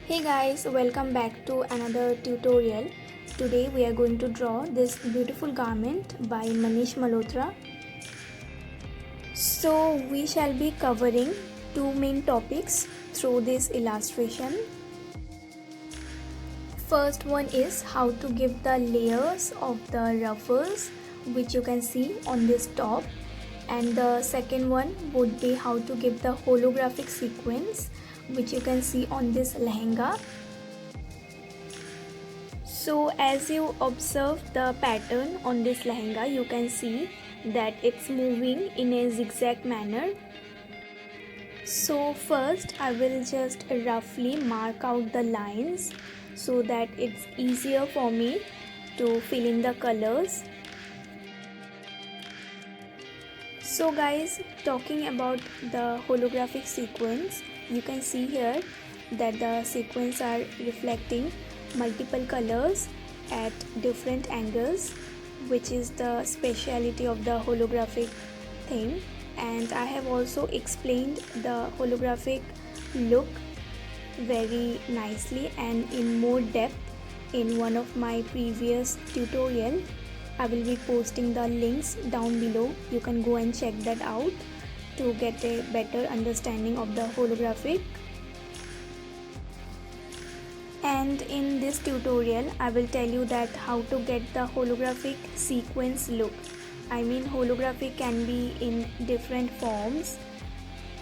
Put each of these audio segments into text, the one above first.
Hey guys, welcome back to another tutorial. Today we are going to draw this beautiful garment by Manish Malhotra. So we shall be covering two main topics through this illustration. First one is how to give the layers of the ruffles which you can see on this top, and the second one would be how to give the holographic sequence which you can see on this lehenga. So as you observe the pattern on this lehenga, you can see that it's moving in a zigzag manner. So first I will just roughly mark out the lines so that it's easier for me to fill in the colors. So guys, talking about the holographic sequence, you can see here that the sequence are reflecting multiple colors at different angles, which is the speciality of the holographic thing. And I have also explained the holographic look very nicely and in more depth in one of my previous tutorial. I will be posting the links down below. You can go and check that out to get a better understanding of the holographic. And in this tutorial I will tell you that how to get the holographic sequence look. I mean, holographic can be in different forms,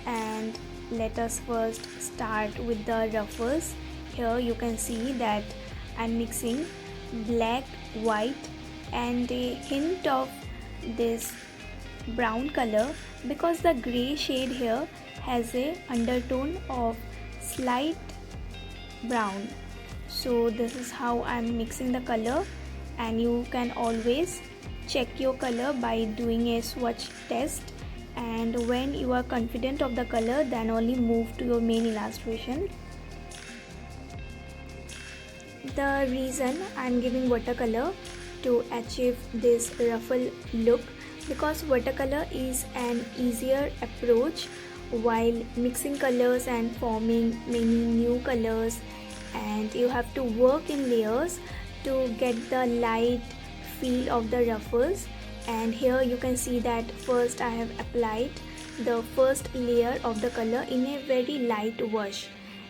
and let us first start with the ruffles. Here you can see that I'm mixing black, white and a hint of this brown color because the gray shade here has a undertone of slight brown. So this is how I'm mixing the color, and you can always check your color by doing a swatch test, and when you are confident of the color, then only move to your main illustration. The reason I'm giving watercolor to achieve this ruffle look, because watercolor is an easier approach while mixing colors and forming many new colors, and you have to work in layers to get the light feel of the ruffles. And here you can see that first I have applied the first layer of the color in a very light wash,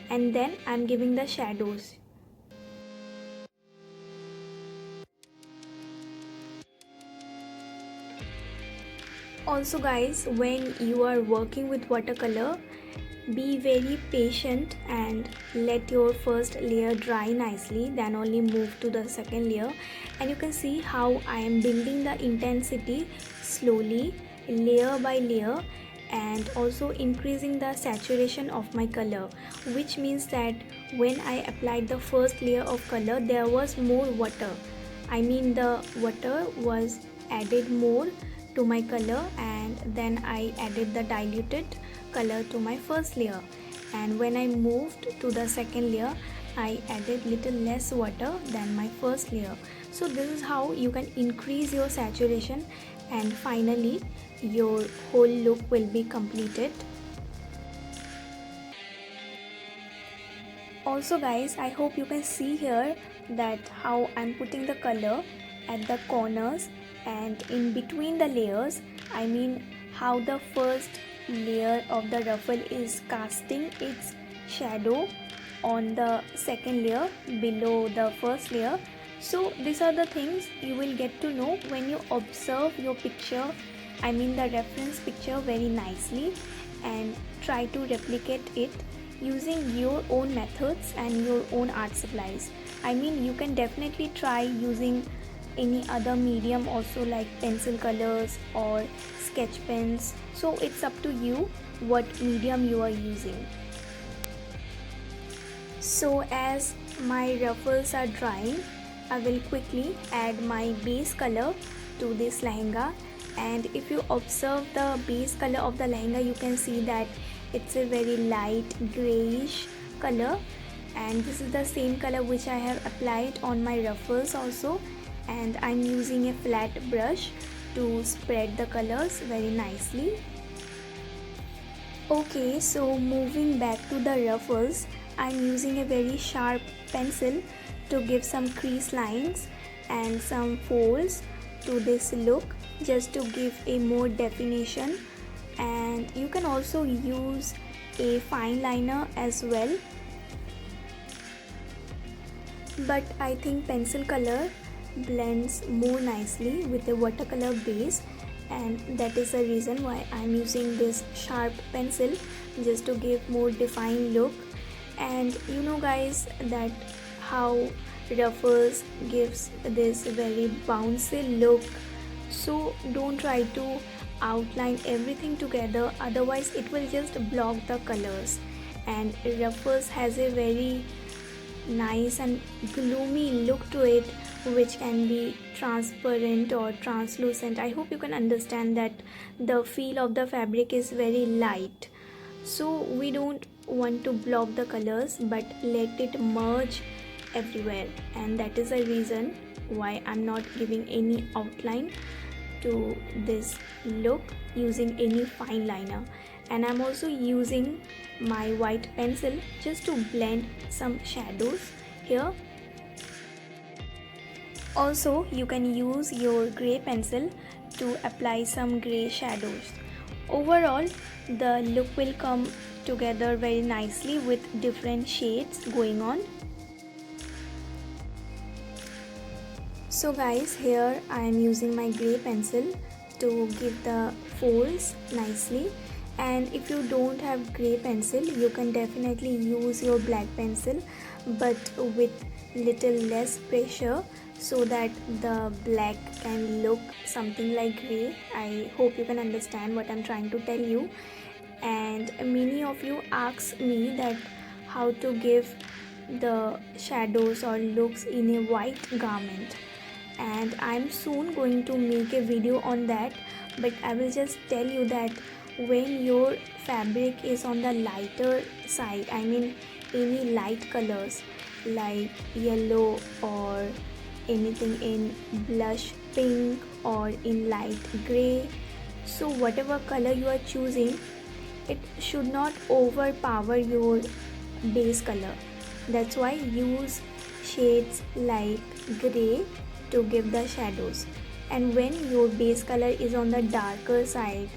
and then I'm giving the shadows. Also guys, when you are working with watercolor, be very patient and let your first layer dry nicely, then only move to the second layer. And you can see how I am building the intensity slowly, layer by layer, and also increasing the saturation of my color, which means that when I applied the first layer of color, there was more water. I mean, the water was added more to my color, and then I added the diluted color to my first layer, and when I moved to the second layer I added little less water than my first layer. So this is how you can increase your saturation, and finally your whole look will be completed. Also guys, I hope you can see here that how I'm putting the color at the corners and in between the layers. I mean, how the first layer of the ruffle is casting its shadow on the second layer below the first layer. So these are the things you will get to know when you observe your picture, I mean the reference picture, very nicely, and try to replicate it using your own methods and your own art supplies. I mean, you can definitely try using any other medium also, like pencil colors or sketch pens. So it's up to you what medium you are using. So as my ruffles are drying, I will quickly add my base color to this lehenga. And if you observe the base color of the lehenga, you can see that it's a very light grayish color, and this is the same color which I have applied on my ruffles also. And I'm using a flat brush to spread the colors very nicely. Okay, so moving back to the ruffles, I'm using a very sharp pencil to give some crease lines and some folds to this look, just to give a more definition. And you can also use a fine liner as well, but I think pencil color blends more nicely with the watercolor base, and that is the reason why I'm using this sharp pencil, just to give more defined look. And you know guys, that how Ruffles gives this very bouncy look, so don't try to outline everything together, otherwise it will just block the colors. And Ruffles has a very nice and gloomy look to it, which can be transparent or translucent. I hope you can understand that the feel of the fabric is very light, so we don't want to block the colors but let it merge everywhere, and that is the reason why I'm not giving any outline to this look using any fine liner. And I'm also using my white pencil just to blend some shadows here. Also, you can use your gray pencil to apply some gray shadows. Overall, the look will come together very nicely with different shades going on. So guys, here I am using my gray pencil to give the folds nicely. And if you don't have gray pencil, you can definitely use your black pencil, but with little less pressure, so that the black can look something like gray. I hope you can understand what I'm trying to tell you. And many of you ask me that how to give the shadows or looks in a white garment, and I'm soon going to make a video on that. But I will just tell you that when your fabric is on the lighter side, I mean any light colors like yellow or anything in blush pink or in light gray, so whatever color you are choosing, it should not overpower your base color. That's why use shades like gray to give the shadows. And when your base color is on the darker side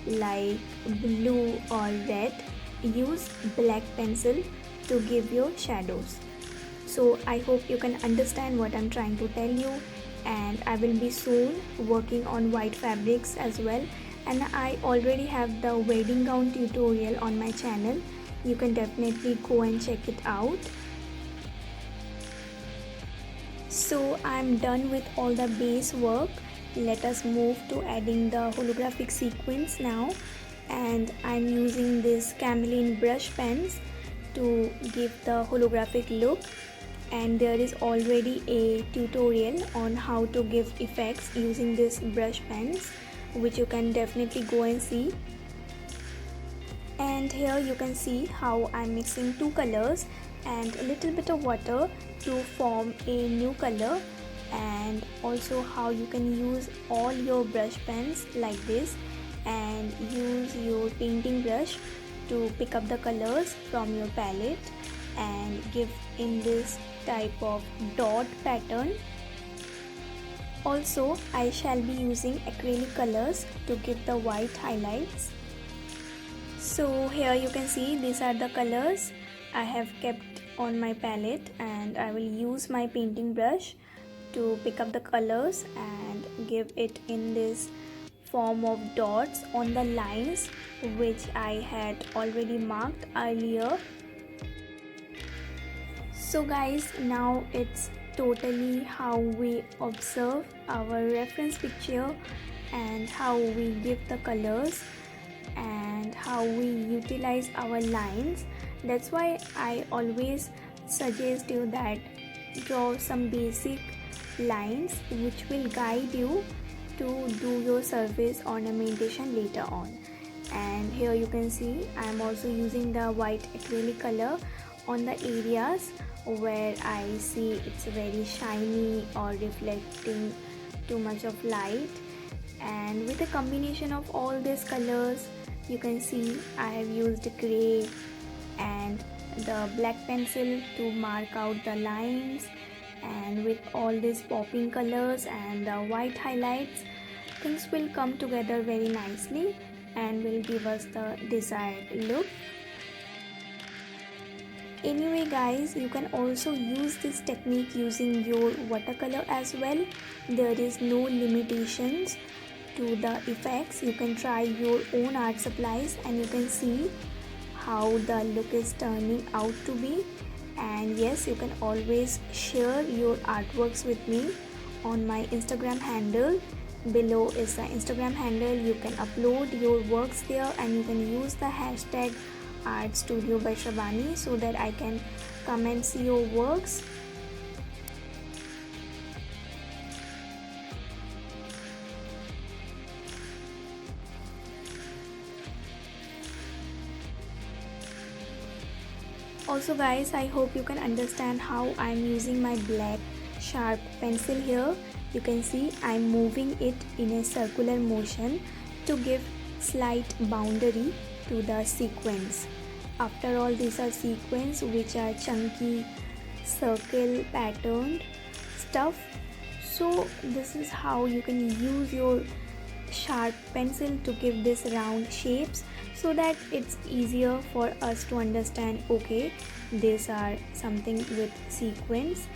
like blue or red, use black pencil to give your shadows. So I hope you can understand what I'm trying to tell you. And I will be soon working on white fabrics as well, and I already have the wedding gown tutorial on my channel. You can definitely go and check it out. So I'm done with all the base work. Let us move to adding the holographic sequins now. And I'm using this Camlin brush pens to give the holographic look. And there is already a tutorial on how to give effects using this brush pens, which you can definitely go and see. And here you can see how I'm mixing two colors and a little bit of water to form a new color, and also how you can use all your brush pens like this and use your painting brush to pick up the colors from your palette and give in this type of dot pattern. Also, I shall be using acrylic colors to give the white highlights. So here you can see these are the colors I have kept on my palette, and I will use my painting brush to pick up the colors and give it in this form of dots on the lines which I had already marked earlier. So guys, now it's totally how we observe our reference picture and how we give the colors and how we utilize our lines. That's why I always suggest you that draw some basic lines which will guide you to do your surface ornamentation later on. And here you can see I'm also using the white acrylic color on the areas where I see it's very shiny or reflecting too much of light. And with a combination of all these colors, you can see I have used gray and the black pencil to mark out the lines, and with all these popping colors and the white highlights, things will come together very nicely and will give us the desired look. Anyway guys, you can also use this technique using your watercolor as well. There is no limitations to the effects. You can try your own art supplies and you can see how the look is turning out to be. And yes, you can always share your artworks with me on my Instagram handle. Below is the Instagram handle. You can upload your works there and you can use the hashtag Art Studio by Shabani so that I can come and see your works. Also guys, I hope you can understand how I'm using my black sharp pencil here. You can see I'm moving it in a circular motion to give slight boundary to the sequence. After all, these are sequence which are chunky circle patterned stuff. So this is how you can use your sharp pencil to give this round shapes so that it's easier for us to understand, okay, these are something with sequence.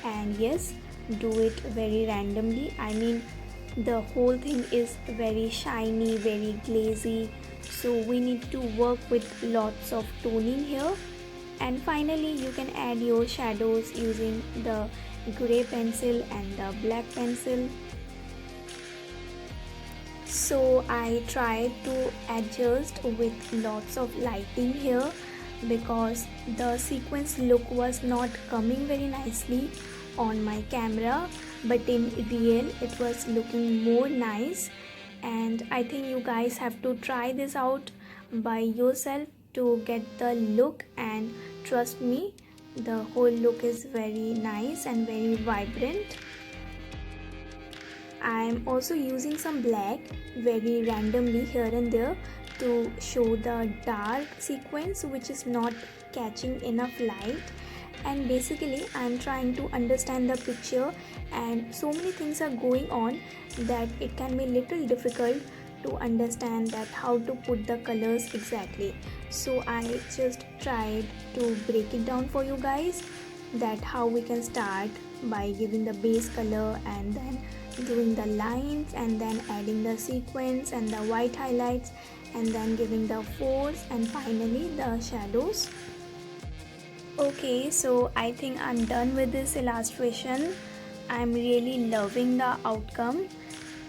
And yes, do it very randomly. I mean, the whole thing is very shiny, very glazy, so we need to work with lots of toning here. And finally, you can add your shadows using the gray pencil and the black pencil. So I tried to adjust with lots of lighting here because the sequence look was not coming very nicely on my camera, but in real it was looking more nice. And I think you guys have to try this out by yourself to get the look, and trust me, the whole look is very nice and very vibrant. I'm also using some black very randomly here and there to show the dark sequence which is not catching enough light. And basically I'm trying to understand the picture, and so many things are going on that it can be little difficult to understand that how to put the colors exactly. So I just tried to break it down for you guys, that how we can start by giving the base color and then doing the lines and then adding the sequence and the white highlights and then giving the force and finally the shadows. Okay, so I think I'm done with this illustration. I'm really loving the outcome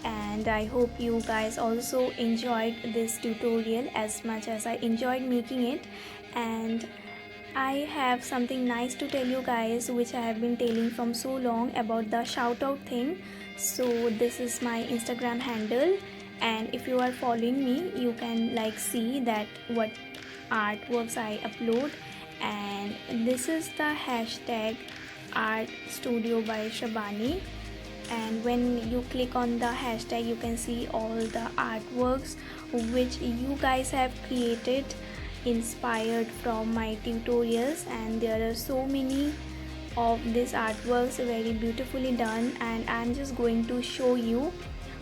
and I hope you guys also enjoyed this tutorial as much as I enjoyed making it. And I have something nice to tell you guys which I have been telling from so long about the shout out thing. So this is my Instagram handle, and if you are following me you can like see that what artworks I upload, and this is the hashtag Art Studio by Shabani. And when you click on the hashtag you can see all the artworks which you guys have created inspired from my tutorials, and there are so many of these artworks very beautifully done, and I'm just going to show you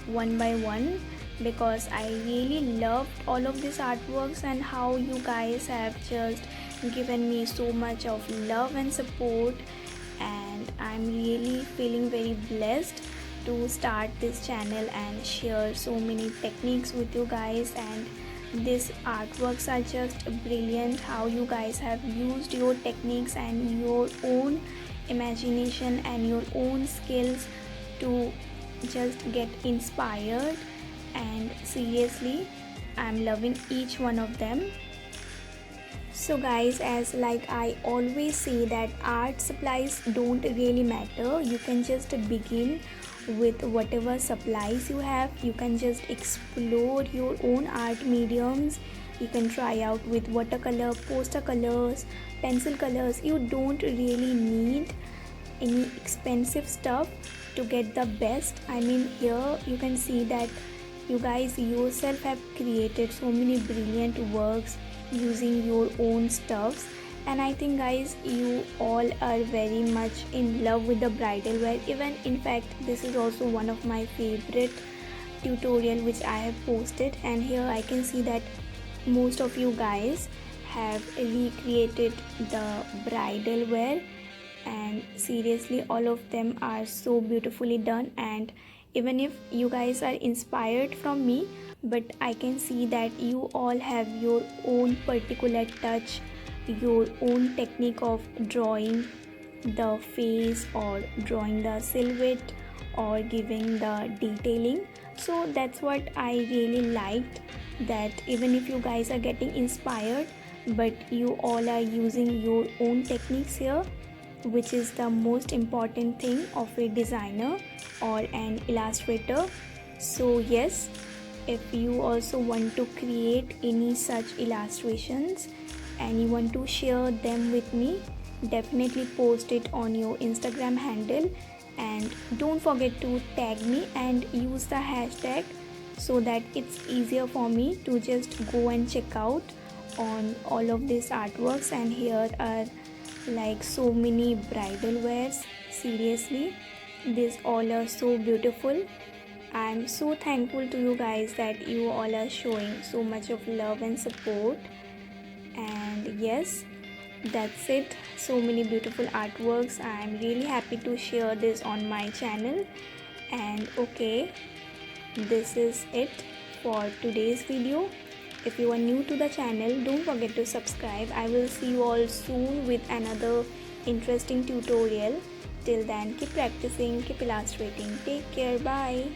one by one because I really loved all of these artworks and how you guys have just given me so much of love and support, and I'm really feeling very blessed to start this channel and share so many techniques with you guys. And these artworks are just brilliant, how you guys have used your techniques and your own imagination and your own skills to just get inspired, and seriously I'm loving each one of them. So guys, as like I always say that art supplies don't really matter. You can just begin with whatever supplies you have. You can just explore your own art mediums. You can try out with watercolor, poster colors, pencil colors. You don't really need any expensive stuff to get the best. I mean, here you can see that you guys yourself have created so many brilliant works using your own stuffs, And I think guys, you all are very much in love with the bridal wear. Even in fact, this is also one of my favorite tutorial which I have posted, and here I can see that most of you guys have recreated the bridal wear, and seriously all of them are so beautifully done. And even if you guys are inspired from me, but I can see that you all have your own particular touch, your own technique of drawing the face or drawing the silhouette or giving the detailing. So that's what I really liked, that even if you guys are getting inspired, but you all are using your own techniques here, which is the most important thing of a designer or an illustrator. So yes, if you also want to create any such illustrations and you want to share them with me, definitely post it on your Instagram handle, and don't forget to tag me and use the hashtag so that it's easier for me to just go and check out on all of these artworks. And here are like so many bridal wears. Seriously, these all are so beautiful. I'm so thankful to you guys that you all are showing so much of love and support. And yes, that's it. So many beautiful artworks. I'm really happy to share this on my channel. And okay, this is it for today's video. If you are new to the channel, don't forget to subscribe. I will see you all soon with another interesting tutorial. Till then, keep practicing, keep illustrating. Take care. Bye.